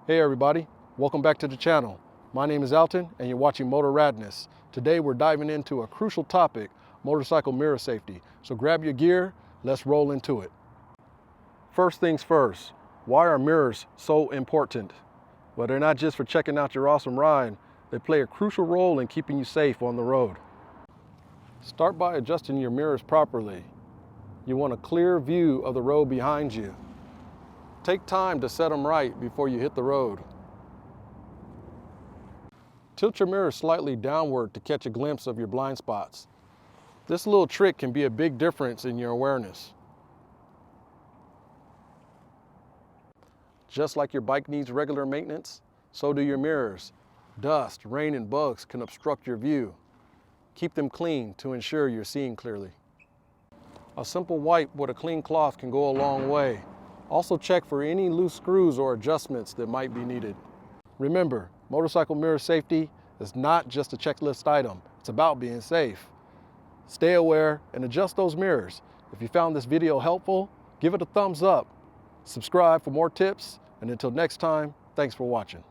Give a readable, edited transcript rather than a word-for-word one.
Hey everybody, welcome back to the channel. My name is Alton and you're watching Motorradness. Today we're diving into a crucial topic, motorcycle mirror safety. So grab your gear, let's roll into it. First things first, why are mirrors so important? Well, they're not just for checking out your awesome ride, they play a crucial role in keeping you safe on the road. Start by adjusting your mirrors properly. You want a clear view of the road behind you. Take time to set them right before you hit the road. Tilt your mirror slightly downward to catch a glimpse of your blind spots. This little trick can be a big difference in your awareness. Just like your bike needs regular maintenance, so do your mirrors. Dust, rain, and bugs can obstruct your view. Keep them clean to ensure you're seeing clearly. A simple wipe with a clean cloth can go a long way. Also check for any loose screws or adjustments that might be needed. Remember, motorcycle mirror safety is not just a checklist item. It's about being safe. Stay aware and adjust those mirrors. If you found this video helpful, give it a thumbs up. Subscribe for more tips, and until next time, thanks for watching.